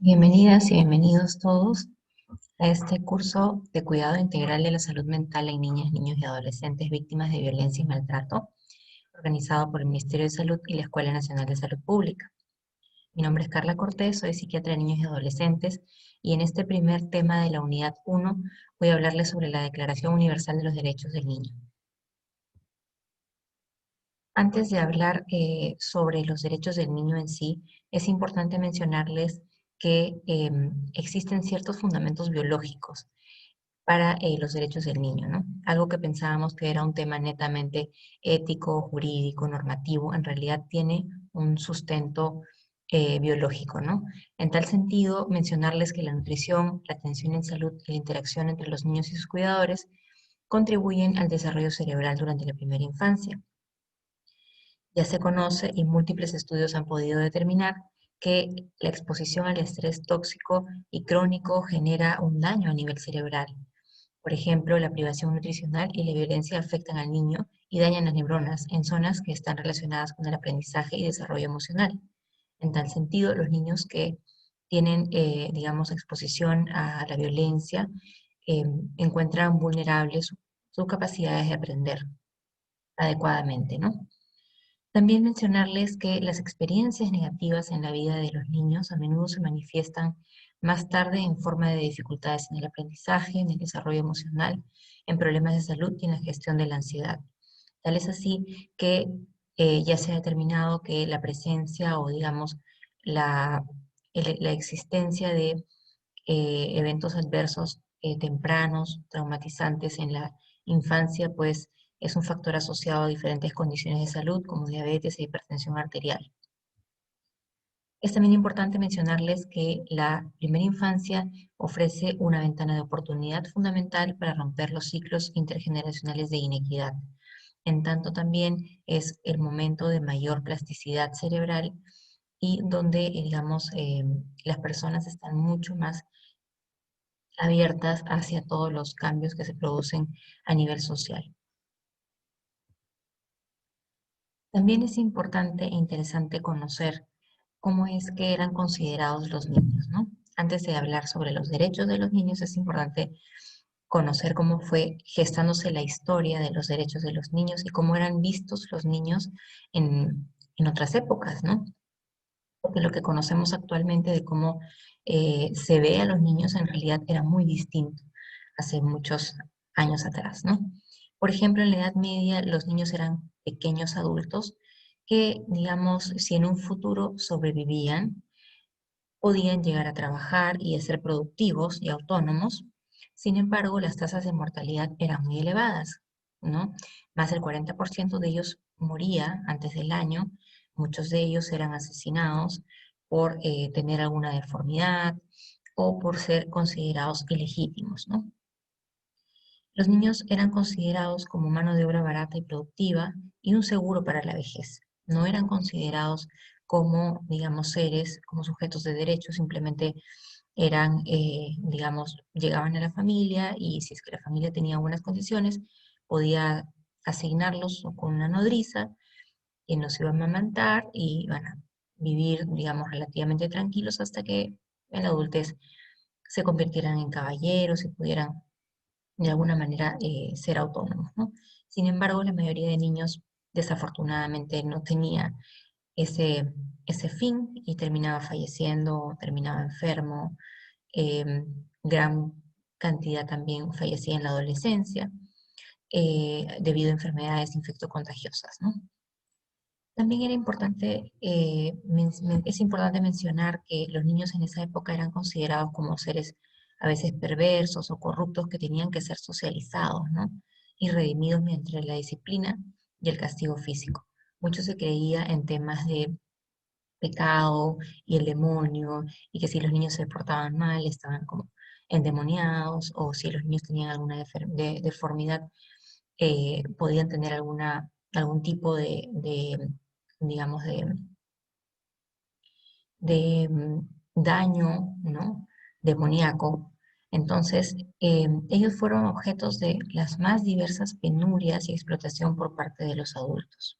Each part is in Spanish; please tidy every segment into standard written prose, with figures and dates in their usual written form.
Bienvenidas y bienvenidos todos a este curso de cuidado integral de la salud mental en niñas, niños y adolescentes víctimas de violencia y maltrato, organizado por el Ministerio de Salud y la Escuela Nacional de Salud Pública. Mi nombre es Carla Cortés, soy psiquiatra de niños y adolescentes y en este primer tema de la unidad 1 voy a hablarles sobre la Declaración Universal de los Derechos del Niño. Antes de hablar sobre los derechos del niño en sí, es importante mencionarles que existen ciertos fundamentos biológicos para los derechos del niño, ¿no? Algo que pensábamos que era un tema netamente ético, jurídico, normativo, en realidad tiene un sustento biológico, ¿no? En tal sentido, mencionarles que la nutrición, la atención en salud y la interacción entre los niños y sus cuidadores contribuyen al desarrollo cerebral durante la primera infancia. Ya se conoce y múltiples estudios han podido determinar que la exposición al estrés tóxico y crónico genera un daño a nivel cerebral. Por ejemplo, la privación nutricional y la violencia afectan al niño y dañan las neuronas en zonas que están relacionadas con el aprendizaje y desarrollo emocional. En tal sentido, los niños que tienen, digamos, exposición a la violencia eh, encuentran vulnerables sus capacidades de aprender adecuadamente, ¿no? También mencionarles que las experiencias negativas en la vida de los niños a menudo se manifiestan más tarde en forma de dificultades en el aprendizaje, en el desarrollo emocional, en problemas de salud y en la gestión de la ansiedad. Tal es así que ya se ha determinado que la presencia o digamos la, la existencia de eventos adversos tempranos, traumatizantes en la infancia, pues es un factor asociado a diferentes condiciones de salud como diabetes e hipertensión arterial. Es también importante mencionarles que la primera infancia ofrece una ventana de oportunidad fundamental para romper los ciclos intergeneracionales de inequidad. En tanto también es el momento de mayor plasticidad cerebral y donde, digamos, las personas están mucho más abiertas hacia todos los cambios que se producen a nivel social. También es importante e interesante conocer cómo es que eran considerados los niños, ¿no? Antes de hablar sobre los derechos de los niños, es importante conocer cómo fue gestándose la historia de los derechos de los niños y cómo eran vistos los niños en otras épocas, ¿no? Porque lo que conocemos actualmente de cómo se ve a los niños en realidad era muy distinto hace muchos años atrás, ¿no? Por ejemplo, en la Edad Media los niños eran pequeños adultos que, digamos, si en un futuro sobrevivían, podían llegar a trabajar y a ser productivos y autónomos. Sin embargo, las tasas de mortalidad eran muy elevadas, ¿no? Más del 40% de ellos moría antes del año, muchos de ellos eran asesinados por tener alguna deformidad o por ser considerados ilegítimos, ¿no? Los niños eran considerados como mano de obra barata y productiva y un seguro para la vejez. No eran considerados como, digamos, seres, como sujetos de derecho, simplemente eran, digamos, llegaban a la familia y si es que la familia tenía buenas condiciones, podía asignarlos con una nodriza y los iba a amamantar y iban a vivir, digamos, relativamente tranquilos hasta que en la adultez se convirtieran en caballeros y pudieran de alguna manera ser autónomos, ¿no? Sin embargo, la mayoría de niños desafortunadamente no tenía ese, ese fin y terminaba falleciendo, terminaba enfermo, gran cantidad también fallecía en la adolescencia debido a enfermedades infectocontagiosas, ¿no? También era importante, es importante mencionar que los niños en esa época eran considerados como seres a veces perversos o corruptos que tenían que ser socializados, ¿no? Y redimidos mediante la disciplina y el castigo físico. Mucho se creía en temas de pecado y el demonio, y que si los niños se portaban mal estaban como endemoniados, o si los niños tenían alguna deformidad, podían tener algún tipo de digamos, de daño, ¿no? Demoníaco. Entonces, ellos fueron objetos de las más diversas penurias y explotación por parte de los adultos.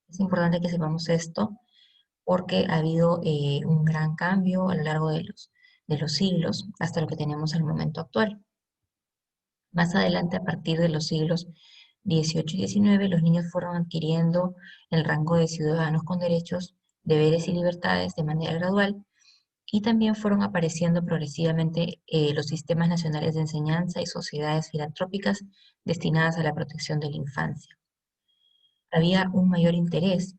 Es importante que sepamos esto porque ha habido un gran cambio a lo largo de los de los siglos hasta lo que tenemos el momento actual. Más adelante, a partir de los siglos XVIII y XIX, los niños fueron adquiriendo el rango de ciudadanos con derechos, deberes y libertades de manera gradual, y también fueron apareciendo progresivamente los sistemas nacionales de enseñanza y sociedades filantrópicas destinadas a la protección de la infancia. Había un mayor interés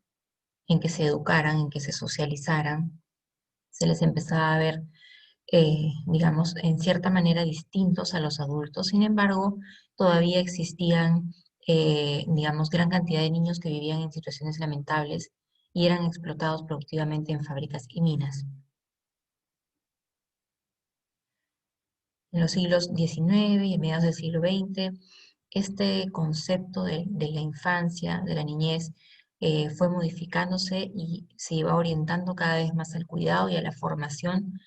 en que se educaran, en que se socializaran, se les empezaba a ver, digamos, en cierta manera distintos a los adultos. Sin embargo, todavía existían, digamos, gran cantidad de niños que vivían en situaciones lamentables y eran explotados productivamente en fábricas y minas. En los siglos XIX y a mediados del siglo XX, este concepto de la infancia, de la niñez, fue modificándose y se iba orientando cada vez más al cuidado y a la formación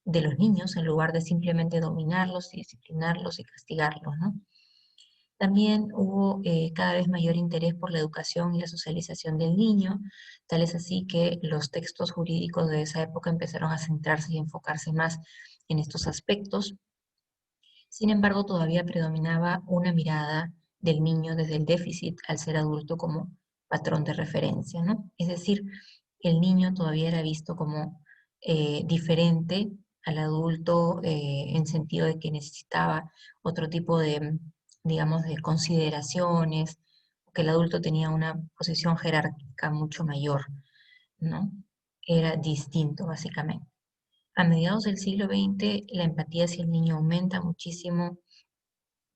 de los niños en lugar de simplemente dominarlos y disciplinarlos y castigarlos, ¿no? También hubo cada vez mayor interés por la educación y la socialización del niño, tal es así que los textos jurídicos de esa época empezaron a centrarse y enfocarse más en estos aspectos. Sin embargo, todavía predominaba una mirada del niño desde el déficit al ser adulto como patrón de referencia, ¿no? Es decir, el niño todavía era visto como diferente al adulto en sentido de que necesitaba otro tipo de, digamos, de consideraciones, que el adulto tenía una posición jerárquica mucho mayor, ¿no? Era distinto, básicamente. A mediados del siglo XX, la empatía hacia el niño aumenta muchísimo,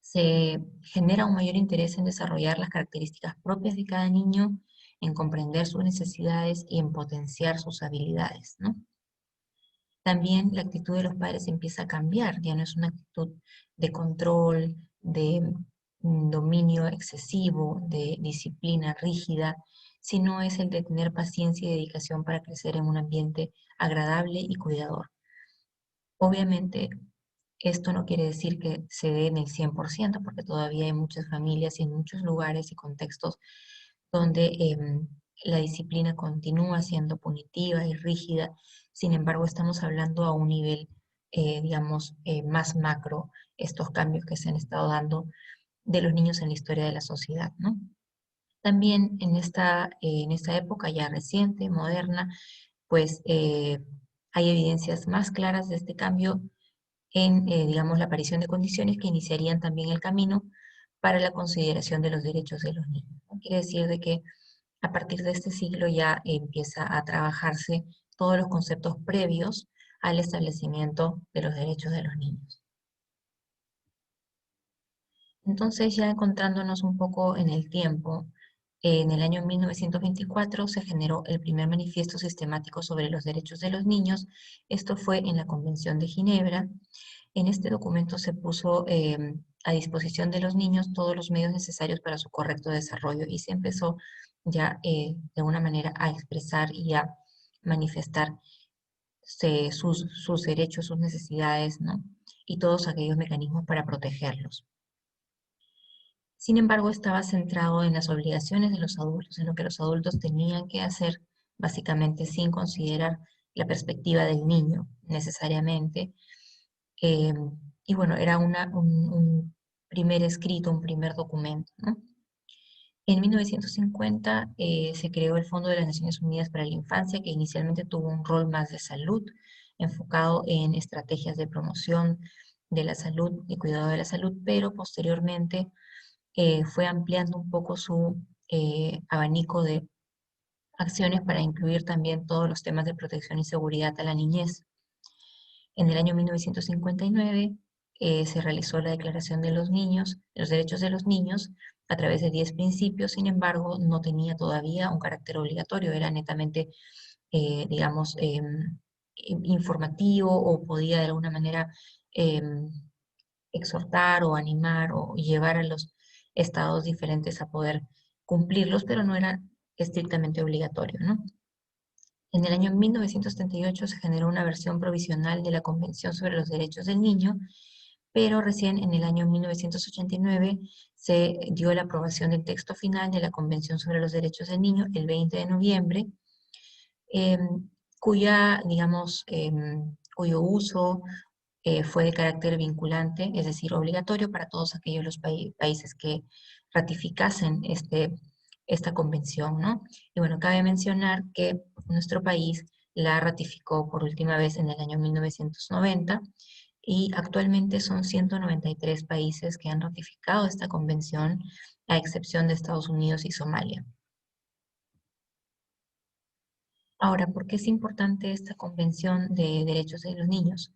se genera un mayor interés en desarrollar las características propias de cada niño, en comprender sus necesidades y en potenciar sus habilidades, ¿no? También la actitud de los padres empieza a cambiar, ya no es una actitud de control, de dominio excesivo, de disciplina rígida, sino es el de tener paciencia y dedicación para crecer en un ambiente agradable y cuidador. Obviamente, esto no quiere decir que se dé en el 100%, porque todavía hay muchas familias y en muchos lugares y contextos donde la disciplina continúa siendo punitiva y rígida. Sin embargo, estamos hablando a un nivel, digamos, más macro, estos cambios que se han estado dando de los niños en la historia de la sociedad, ¿no? También en esta época ya reciente, moderna, pues hay evidencias más claras de este cambio en, digamos, la aparición de condiciones que iniciarían también el camino para la consideración de los derechos de los niños, ¿no? Quiere decir de que a partir de este siglo ya empieza a trabajarse todos los conceptos previos al establecimiento de los derechos de los niños. Entonces, ya encontrándonos un poco en el tiempo, en el año 1924 se generó el primer manifiesto sistemático sobre los derechos de los niños. Esto fue en la Convención de Ginebra. En este documento se puso a disposición de los niños todos los medios necesarios para su correcto desarrollo y se empezó ya de una manera a expresar y a manifestar sus derechos, sus necesidades, ¿no? Y todos aquellos mecanismos para protegerlos. Sin embargo, estaba centrado en las obligaciones de los adultos, en lo que los adultos tenían que hacer, básicamente sin considerar la perspectiva del niño necesariamente. Eh, y bueno, era un primer escrito, un primer documento, ¿no? En 1950 se creó el Fondo de las Naciones Unidas para la Infancia, que inicialmente tuvo un rol más de salud, enfocado en estrategias de promoción de la salud y cuidado de la salud, pero posteriormente fue ampliando un poco su abanico de acciones para incluir también todos los temas de protección y seguridad a la niñez. En el año 1959 se realizó la Declaración de los Niños, de los Derechos de los Niños, a través de 10 principios. Sin embargo, no tenía todavía un carácter obligatorio, era netamente, digamos, informativo, o podía de alguna manera exhortar o animar o llevar a los estados diferentes a poder cumplirlos, pero no era estrictamente obligatorio, ¿no? En el año 1938 se generó una versión provisional de la Convención sobre los Derechos del Niño, pero recién en el año 1989 se dio la aprobación del texto final de la Convención sobre los Derechos del Niño el 20 de noviembre, cuya, digamos, cuyo uso fue de carácter vinculante, es decir, obligatorio para todos aquellos los países que ratificasen esta convención, ¿no? Y bueno, cabe mencionar que nuestro país la ratificó por última vez en el año 1990 y actualmente son 193 países que han ratificado esta convención, a excepción de Estados Unidos y Somalia. Ahora, ¿por qué es importante esta Convención de Derechos de los Niños?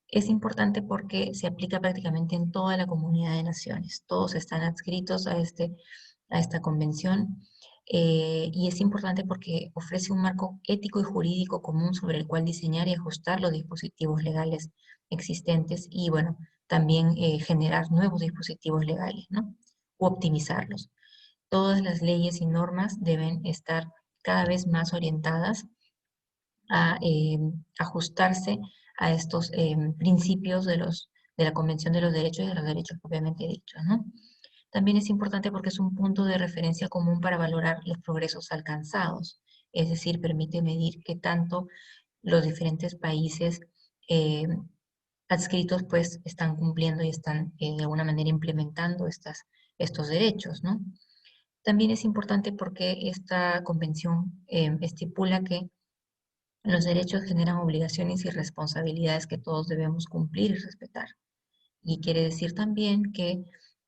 Es importante porque se aplica prácticamente en toda la comunidad de naciones. Todos están adscritos a esta convención y es importante porque ofrece un marco ético y jurídico común sobre el cual diseñar y ajustar los dispositivos legales existentes y, bueno, también generar nuevos dispositivos legales, ¿no? U optimizarlos. Todas las leyes y normas deben estar cada vez más orientadas a ajustarse a estos principios de la Convención de los Derechos y de los Derechos propiamente dichos, ¿no? También es importante porque es un punto de referencia común para valorar los progresos alcanzados, es decir, permite medir qué tanto los diferentes países eh, adscritos pues están cumpliendo y están de alguna manera implementando estos derechos, ¿no? También es importante porque esta convención estipula que los derechos generan obligaciones y responsabilidades que todos debemos cumplir y respetar. Y quiere decir también que,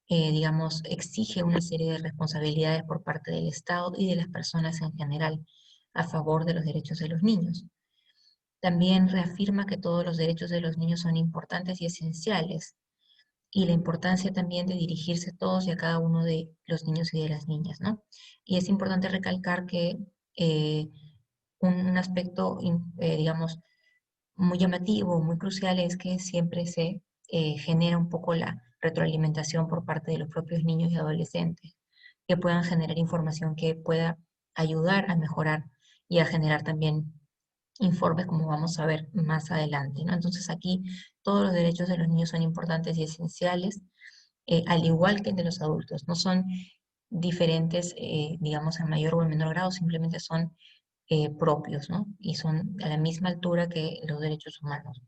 digamos, exige una serie de responsabilidades por parte del Estado y de las personas en general a favor de los derechos de los niños. También reafirma que todos los derechos de los niños son importantes y esenciales y la importancia también de dirigirse a todos y a cada uno de los niños y de las niñas, ¿no? Y es importante recalcar que eh, un aspecto, digamos, muy llamativo, muy crucial es que siempre se genera un poco la retroalimentación por parte de los propios niños y adolescentes, que puedan generar información que pueda ayudar a mejorar y a generar también informes como vamos a ver más adelante, ¿no? Entonces aquí todos los derechos de los niños son importantes y esenciales, al igual que el de los adultos. No son diferentes, digamos, en mayor o en menor grado, simplemente son propios, ¿no? Y son a la misma altura que los derechos humanos.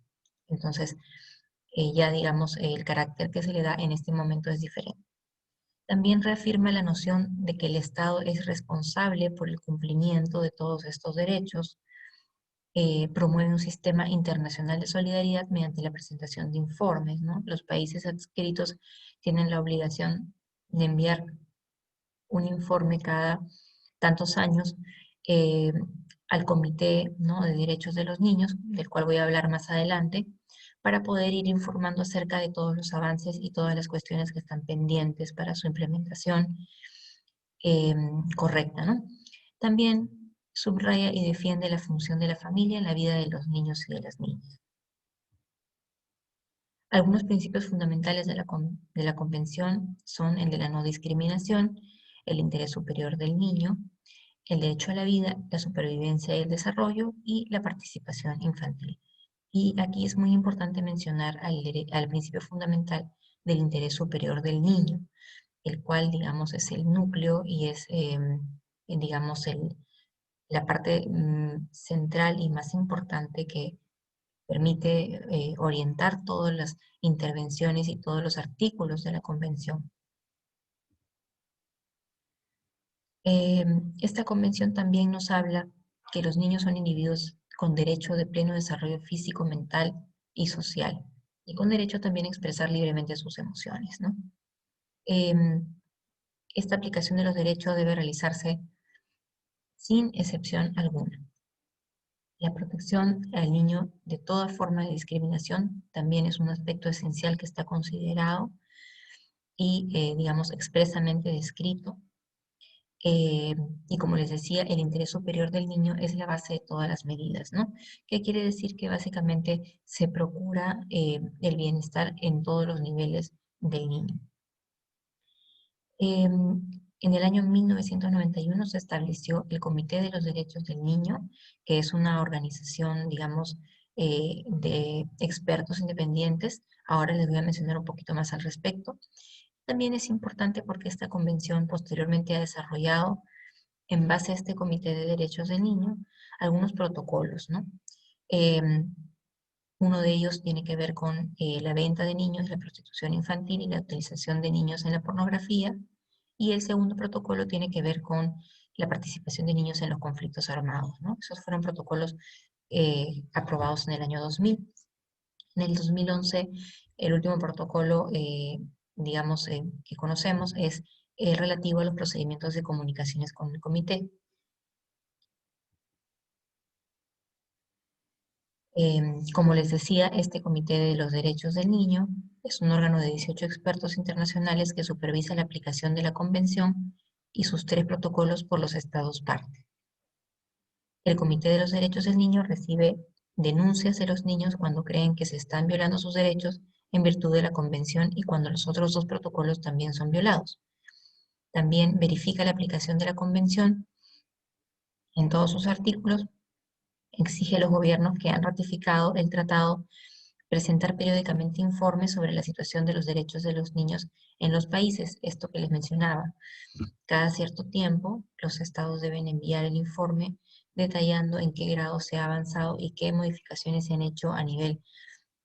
Entonces, ya digamos, el carácter que se le da en este momento es diferente. También reafirma la noción de que el Estado es responsable por el cumplimiento de todos estos derechos, promueve un sistema internacional de solidaridad mediante la presentación de informes, ¿no? Los países adscritos tienen la obligación de enviar un informe cada tantos años eh, al Comité, ¿no?, de Derechos de los Niños, del cual voy a hablar más adelante, para poder ir informando acerca de todos los avances y todas las cuestiones que están pendientes para su implementación eh, correcta, ¿no? También subraya y defiende la función de la familia en la vida de los niños y de las niñas. Algunos principios fundamentales de la Convención son el de la no discriminación, el interés superior del niño, el derecho a la vida, la supervivencia y el desarrollo y la participación infantil. Y aquí es muy importante mencionar al principio fundamental del interés superior del niño, el cual, digamos, es el núcleo y es, digamos, la parte central y más importante que permite orientar todas las intervenciones y todos los artículos de la Convención. Eh, Esta convención también nos habla que los niños son individuos con derecho de pleno desarrollo físico, mental y social, y con derecho también a expresar libremente sus emociones, ¿no? Esta aplicación de los derechos debe realizarse sin excepción alguna. La protección al niño de toda forma de discriminación también es un aspecto esencial que está considerado y, digamos, expresamente descrito. Eh, y como les decía, el interés superior del niño es la base de todas las medidas, ¿no? ¿Qué quiere decir? Que básicamente se procura el bienestar en todos los niveles del niño. En el año 1991 se estableció el Comité de los Derechos del Niño, que es una organización, digamos, de expertos independientes. Ahora les voy a mencionar un poquito más al respecto. También es importante porque esta convención posteriormente ha desarrollado, en base a este Comité de Derechos del Niño, algunos protocolos, ¿no? Em, Uno de ellos tiene que ver con la venta de niños, la prostitución infantil y la utilización de niños en la pornografía. Y el segundo protocolo tiene que ver con la participación de niños en los conflictos armados, ¿no? Esos fueron protocolos aprobados en el año 2000. En el 2011, el último protocolo, digamos, que conocemos es relativo a los procedimientos de comunicaciones con el comité. Como les decía, este Comité de los Derechos del Niño es un órgano de 18 expertos internacionales que supervisa la aplicación de la Convención y sus 3 protocolos por los Estados parte. El Comité de los Derechos del Niño recibe denuncias de los niños cuando creen que se están violando sus derechos en virtud de la Convención y cuando los otros 2 protocolos también son violados. También verifica la aplicación de la Convención en todos sus artículos, exige a los gobiernos que han ratificado el tratado presentar periódicamente informes sobre la situación de los derechos de los niños en los países, esto que les mencionaba. Cada cierto tiempo, los estados deben enviar el informe detallando en qué grado se ha avanzado y qué modificaciones se han hecho a nivel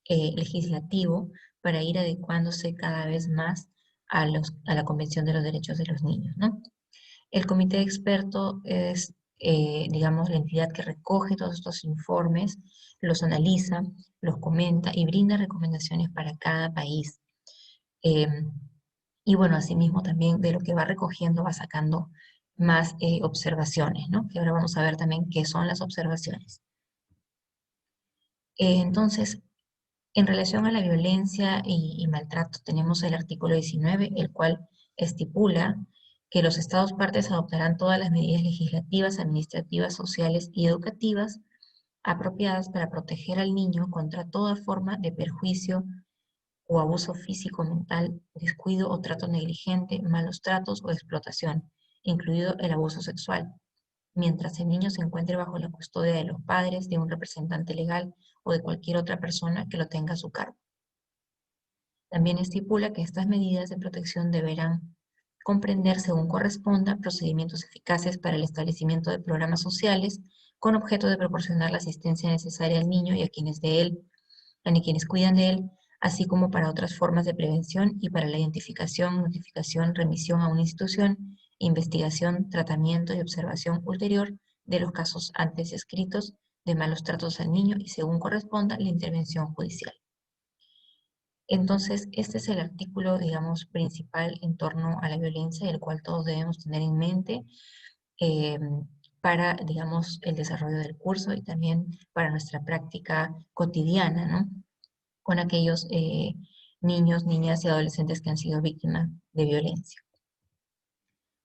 legislativo para ir adecuándose cada vez más a la Convención de los Derechos de los Niños, ¿no? El comité de expertos es, digamos, la entidad que recoge todos estos informes, los analiza, los comenta y brinda recomendaciones para cada país. Eh, y bueno, asimismo también de lo que va recogiendo va sacando más observaciones, ¿no? Que ahora vamos a ver también qué son las observaciones. Entonces, en relación a la violencia y maltrato, tenemos el artículo 19, el cual estipula que los Estados partes adoptarán todas las medidas legislativas, administrativas, sociales y educativas apropiadas para proteger al niño contra toda forma de perjuicio o abuso físico, mental, descuido o trato negligente, malos tratos o explotación, incluido el abuso sexual, mientras el niño se encuentre bajo la custodia de los padres, de un representante legal o de cualquier otra persona que lo tenga a su cargo. También estipula que estas medidas de protección deberán comprender, según corresponda, procedimientos eficaces para el establecimiento de programas sociales con objeto de proporcionar la asistencia necesaria al niño y a quienes cuidan de él, así como para otras formas de prevención y para la identificación, notificación, remisión a una institución, investigación, tratamiento y observación ulterior de los casos antes descritos de malos tratos al niño y, según corresponda, la intervención judicial. Entonces, este es el artículo, digamos, principal en torno a la violencia, el cual todos debemos tener en mente eh, para, digamos, el desarrollo del curso y también para nuestra práctica cotidiana, ¿no? Con aquellos niños, niñas y adolescentes que han sido víctimas de violencia.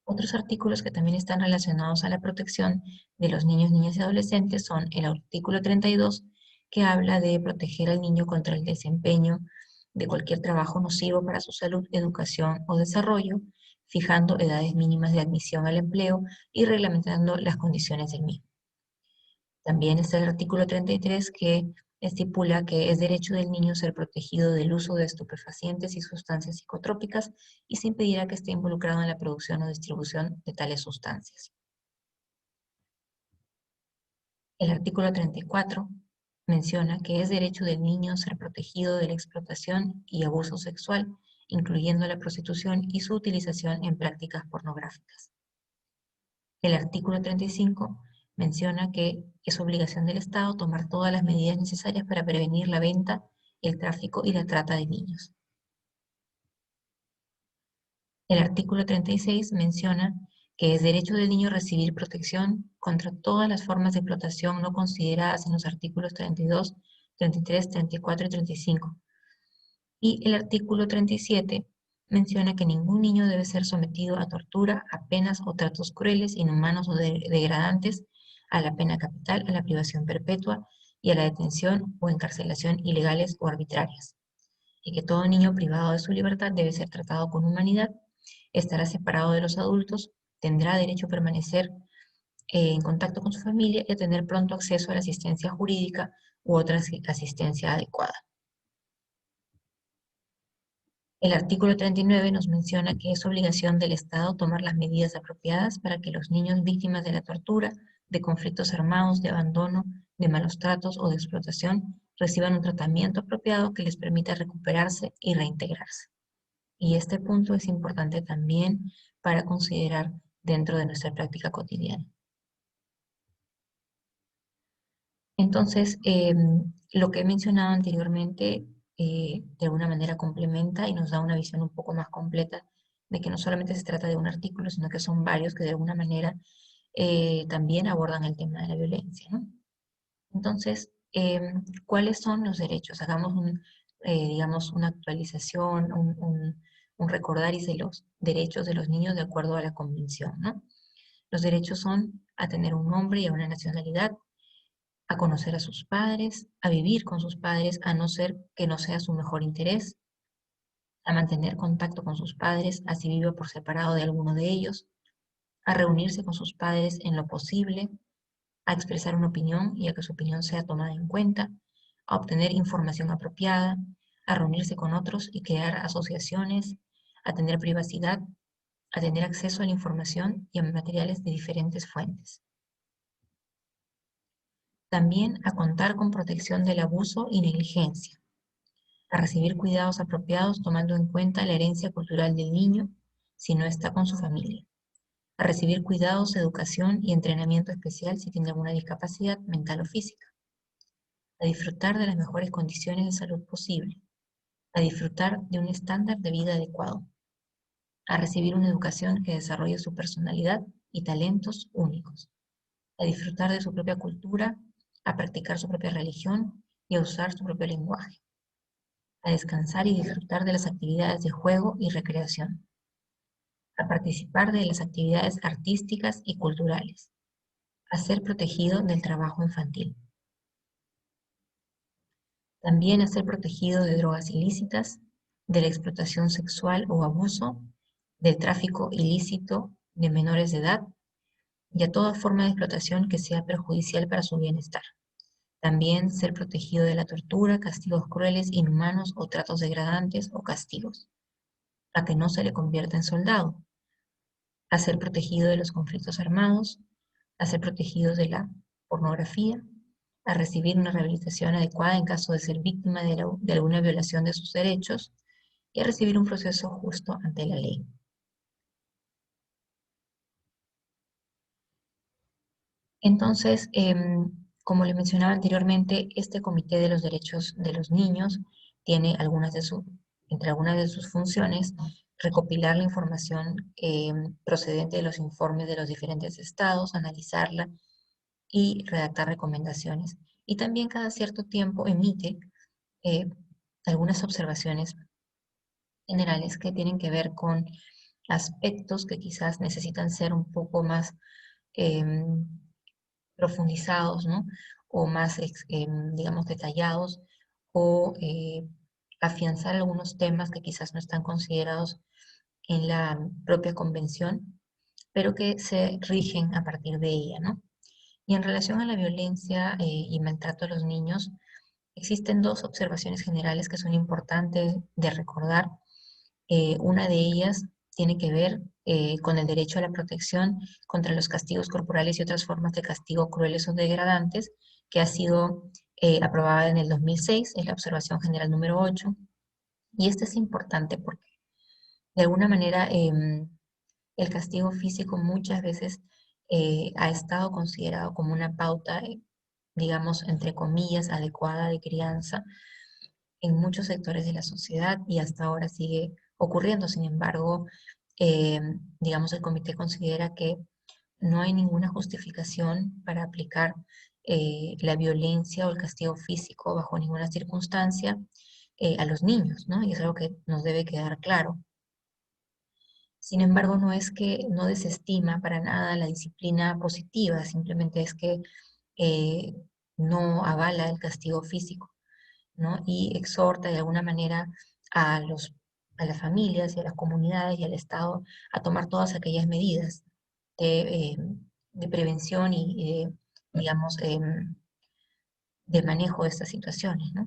Otros artículos que también están relacionados a la protección de los niños, niñas y adolescentes son el artículo 32, que habla de proteger al niño contra el desempeño de cualquier trabajo nocivo para su salud, educación o desarrollo, fijando edades mínimas de admisión al empleo y reglamentando las condiciones del mismo. También está el artículo 33 que estipula que es derecho del niño ser protegido del uso de estupefacientes y sustancias psicotrópicas y se impedirá que esté involucrado en la producción o distribución de tales sustancias. El artículo 34 menciona que es derecho del niño ser protegido de la explotación y abuso sexual, incluyendo la prostitución y su utilización en prácticas pornográficas. El artículo 35 menciona que es obligación del Estado tomar todas las medidas necesarias para prevenir la venta, el tráfico y la trata de niños. El artículo 36 menciona que es derecho del niño recibir protección contra todas las formas de explotación no consideradas en los artículos 32, 33, 34 y 35. Y el artículo 37 menciona que ningún niño debe ser sometido a tortura, a penas o tratos crueles, inhumanos o degradantes, a la pena capital, a la privación perpetua y a la detención o encarcelación ilegales o arbitrarias. Y que todo niño privado de su libertad debe ser tratado con humanidad, estará separado de los adultos, tendrá derecho a permanecer en contacto con su familia y a tener pronto acceso a la asistencia jurídica u otra asistencia adecuada. El artículo 39 nos menciona que es obligación del Estado tomar las medidas apropiadas para que los niños víctimas de la tortura, de conflictos armados, de abandono, de malos tratos o de explotación reciban un tratamiento apropiado que les permita recuperarse y reintegrarse. Y este punto es importante también para considerar dentro de nuestra práctica cotidiana. Entonces, lo que he mencionado anteriormente de alguna manera complementa y nos da una visión un poco más completa de que no solamente se trata de un artículo, sino que son varios que de alguna manera también abordan el tema de la violencia, ¿no? Entonces, ¿cuáles son los derechos? Hagamos digamos, una actualización, un recordaris de los derechos de los niños de acuerdo a la convención, ¿no? Los derechos son a tener un nombre y a una nacionalidad, a conocer a sus padres, a vivir con sus padres, a no ser que no sea su mejor interés, a mantener contacto con sus padres, así viva por separado de alguno de ellos, a reunirse con sus padres en lo posible, a expresar una opinión y a que su opinión sea tomada en cuenta, a obtener información apropiada, a reunirse con otros y crear asociaciones, a tener privacidad, a tener acceso a la información y a materiales de diferentes fuentes. También a contar con protección del abuso y negligencia, a recibir cuidados apropiados tomando en cuenta la herencia cultural del niño si no está con su familia, a recibir cuidados, educación y entrenamiento especial si tiene alguna discapacidad mental o física, a disfrutar de las mejores condiciones de salud posible, a disfrutar de un estándar de vida adecuado, a recibir una educación que desarrolle su personalidad y talentos únicos, a disfrutar de su propia cultura, a practicar su propia religión y a usar su propio lenguaje, a descansar y disfrutar de las actividades de juego y recreación, a participar de las actividades artísticas y culturales, a ser protegido del trabajo infantil. También a ser protegido de drogas ilícitas, de la explotación sexual o abuso, del tráfico ilícito de menores de edad y a toda forma de explotación que sea perjudicial para su bienestar. También ser protegido de la tortura, castigos crueles, inhumanos o tratos degradantes o castigos, a que no se le convierta en soldado, a ser protegido de los conflictos armados, a ser protegido de la pornografía, a recibir una rehabilitación adecuada en caso de ser víctima de alguna violación de sus derechos y a recibir un proceso justo ante la ley. Entonces, como le mencionaba anteriormente, este Comité de los Derechos de los Niños tiene entre algunas de sus funciones, recopilar la información procedente de los informes de los diferentes estados, analizarla y redactar recomendaciones. Y también cada cierto tiempo emite eh, algunas observaciones generales que tienen que ver con aspectos que quizás necesitan ser un poco más em, profundizados, ¿no? O más, digamos, detallados, o afianzar algunos temas que quizás no están considerados en la propia convención, pero que se rigen a partir de ella, ¿no? Y en relación a la violencia y maltrato a los niños, existen dos observaciones generales que son importantes de recordar. Una de ellas tiene que ver con el derecho a la protección contra los castigos corporales y otras formas de castigo crueles o degradantes, que ha sido aprobada en el 2006, es la observación general número 8. Y este es importante porque de alguna manera el castigo físico muchas veces ha estado considerado como una pauta, digamos, entre comillas, adecuada de crianza en muchos sectores de la sociedad y hasta ahora sigue ocurriendo. Sin embargo, eh, digamos, el comité considera que no hay ninguna justificación para aplicar la violencia o el castigo físico bajo ninguna circunstancia a los niños, ¿no? Y es algo que nos debe quedar claro. Sin embargo, no es que no desestima para nada la disciplina positiva, simplemente es que eh, no avala el castigo físico, ¿no? Y exhorta de alguna manera a a las familias y a las comunidades y al Estado a tomar todas aquellas medidas de, eh, de prevención y de, digamos, de manejo de estas situaciones, ¿no?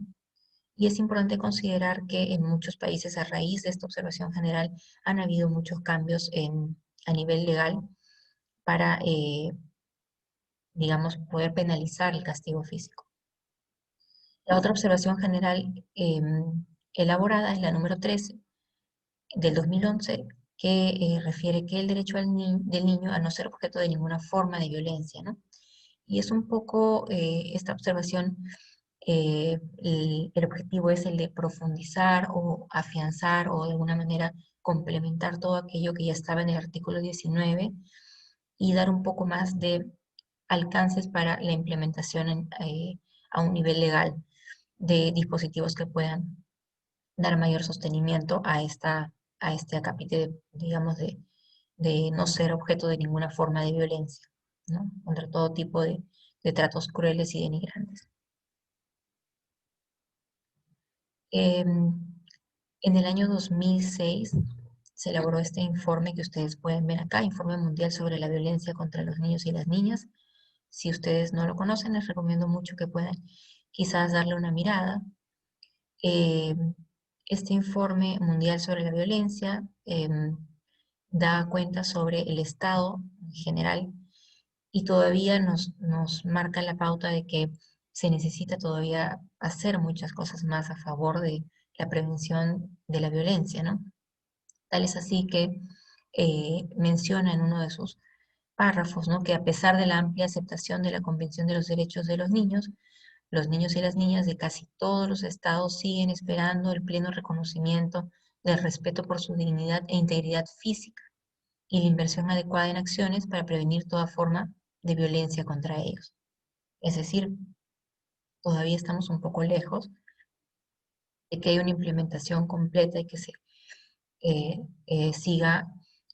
Y es importante considerar que en muchos países, a raíz de esta observación general, han habido muchos cambios a nivel legal para, digamos, poder penalizar el castigo físico. La otra observación general elaborada es la número 13 del 2011, que refiere que el derecho del niño a no ser objeto de ninguna forma de violencia, ¿no? Y es un poco esta observación, el objetivo es el de profundizar o afianzar o de alguna manera complementar todo aquello que ya estaba en el artículo 19 y dar un poco más de alcances para la implementación a un nivel legal de dispositivos que puedan dar mayor sostenimiento a este acápite, digamos, de no ser objeto de ninguna forma de violencia, ¿no? Contra todo tipo de tratos crueles y denigrantes. En el año 2006 se elaboró este informe que ustedes pueden ver acá, Informe Mundial sobre la Violencia contra los Niños y las Niñas. Si ustedes no lo conocen, les recomiendo mucho que puedan quizás darle una mirada. Eh, este informe mundial sobre la violencia da cuenta sobre el estado en general y todavía nos marca la pauta de que se necesita todavía hacer muchas cosas más a favor de la prevención de la violencia, ¿no? Tal es así que menciona en uno de sus párrafos, ¿no? Que a pesar de la amplia aceptación de la Convención de los Derechos de los niños y las niñas de casi todos los estados siguen esperando el pleno reconocimiento del respeto por su dignidad e integridad física y la inversión adecuada en acciones para prevenir toda forma de violencia contra ellos. Es decir, todavía estamos un poco lejos de que haya una implementación completa y que se siga,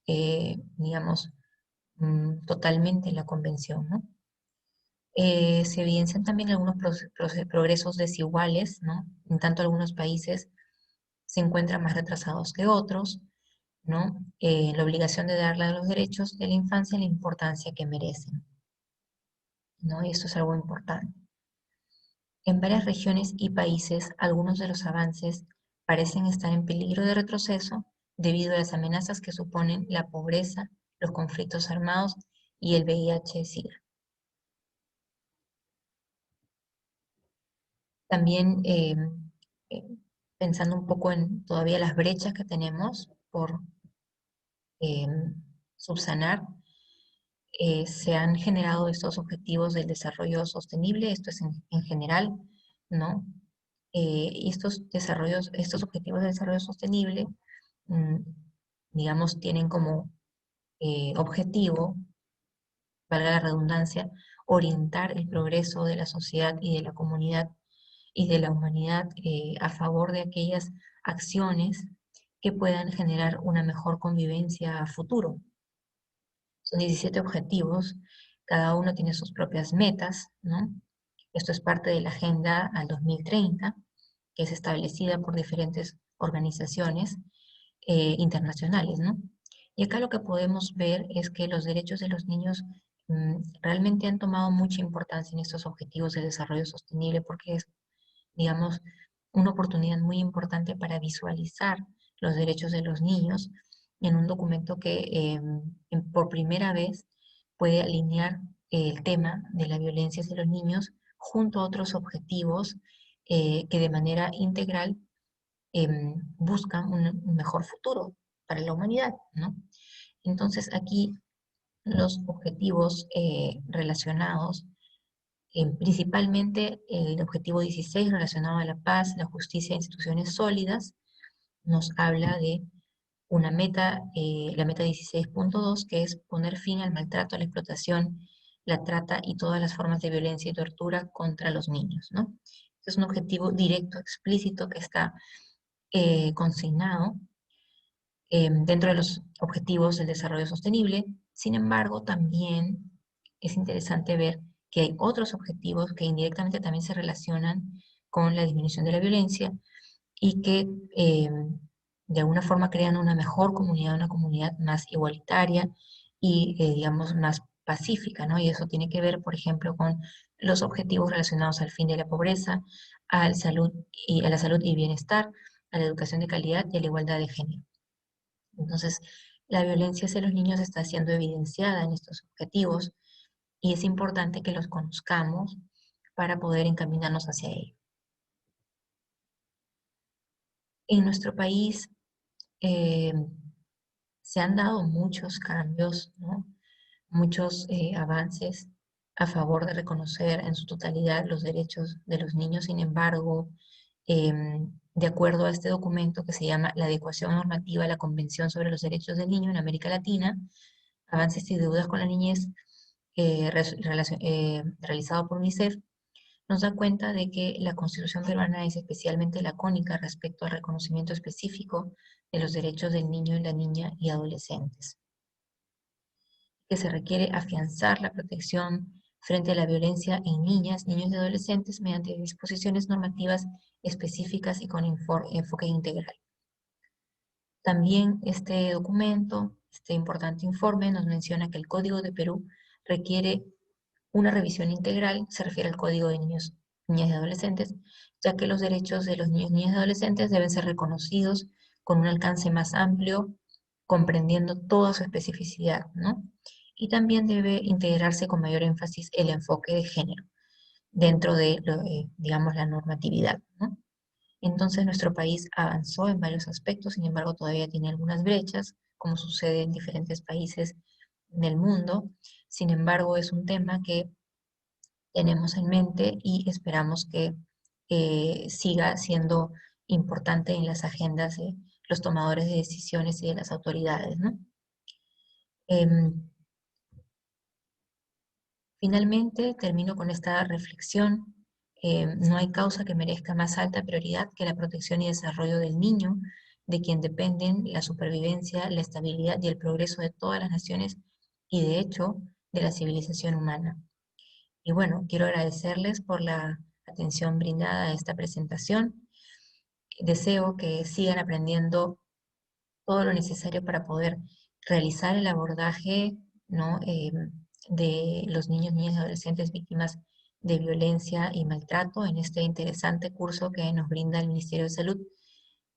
digamos, totalmente la convención, ¿no? Se evidencian también algunos progresos desiguales, ¿no? En tanto algunos países se encuentran más retrasados que otros, ¿no? La obligación de darle a los derechos de la infancia la importancia que merecen, ¿no? Y esto es algo importante. En varias regiones y países, algunos de los avances parecen estar en peligro de retroceso debido a las amenazas que suponen la pobreza, los conflictos armados y el VIH-Sida. También eh, pensando un poco en todavía las brechas que tenemos por eh, subsanar, se han generado estos objetivos del desarrollo sostenible, esto es en general, ¿no? Y estos desarrollos, estos objetivos de desarrollo sostenible, mm, digamos, tienen como objetivo, valga la redundancia, orientar el progreso de la sociedad y de la comunidad y de la humanidad a favor de aquellas acciones que puedan generar una mejor convivencia a futuro. Son 17 objetivos, cada uno tiene sus propias metas, ¿no? Esto es parte de la Agenda al 2030, que es establecida por diferentes organizaciones internacionales, ¿no? Y acá lo que podemos ver es que los derechos de los niños realmente han tomado mucha importancia en estos objetivos de desarrollo sostenible porque es, digamos, una oportunidad muy importante para visualizar los derechos de los niños en un documento que por primera vez puede alinear el tema de la violencia hacia los niños junto a otros objetivos que de manera integral buscan un mejor futuro para la humanidad, ¿no? Entonces aquí los objetivos relacionados, principalmente el objetivo 16 relacionado a la paz, la justicia e instituciones sólidas, nos habla de una meta, la meta 16.2, que es poner fin al maltrato, a la explotación, la trata y todas las formas de violencia y tortura contra los niños, ¿no? Este es un objetivo directo, explícito, que está consignado dentro de los objetivos del desarrollo sostenible. Sin embargo, también es interesante ver que hay otros objetivos que indirectamente también se relacionan con la disminución de la violencia y que de alguna forma crean una mejor comunidad, una comunidad más igualitaria y, digamos, más pacífica, ¿no? Y eso tiene que ver, por ejemplo, con los objetivos relacionados al fin de la pobreza, a la salud y bienestar, a la educación de calidad y a la igualdad de género. Entonces, la violencia hacia los niños está siendo evidenciada en estos objetivos y es importante que los conozcamos para poder encaminarnos hacia ello. En nuestro país eh, se han dado muchos cambios, ¿no? Muchos avances a favor de reconocer en su totalidad los derechos de los niños. Sin embargo, de acuerdo a este documento que se llama La adecuación normativa a la Convención sobre los Derechos del Niño en América Latina, avances y deudas con la niñez, realizado por UNICEF, nos da cuenta de que la Constitución peruana es especialmente lacónica respecto al reconocimiento específico de los derechos del niño y la niña y adolescentes, que se requiere afianzar la protección frente a la violencia en niñas, niños y adolescentes mediante disposiciones normativas específicas y con enfoque integral. También este documento, este importante informe, nos menciona que el Código de Perú requiere una revisión integral, se refiere al Código de Niños, Niñas y Adolescentes, ya que los derechos de los niños, niñas y adolescentes deben ser reconocidos con un alcance más amplio, comprendiendo toda su especificidad, ¿no? Y también debe integrarse con mayor énfasis el enfoque de género dentro de, digamos, la normatividad, ¿no? Entonces nuestro país avanzó en varios aspectos, sin embargo todavía tiene algunas brechas, como sucede en diferentes países del mundo. Sin embargo, es un tema que tenemos en mente y esperamos que siga siendo importante en las agendas de los tomadores de decisiones y de las autoridades, ¿no? Em, Finalmente, termino con esta reflexión. No hay causa que merezca más alta prioridad que la protección y desarrollo del niño, de quien dependen la supervivencia, la estabilidad y el progreso de todas las naciones y, de hecho, de la civilización humana. Y bueno, quiero agradecerles por la atención brindada a esta presentación. Deseo que sigan aprendiendo todo lo necesario para poder realizar el abordaje, ¿no? De los niños, niñas y adolescentes víctimas de violencia y maltrato en este interesante curso que nos brinda el Ministerio de Salud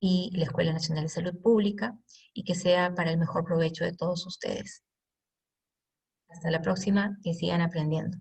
y la Escuela Nacional de Salud Pública, y que sea para el mejor provecho de todos ustedes. Hasta la próxima, que sigan aprendiendo.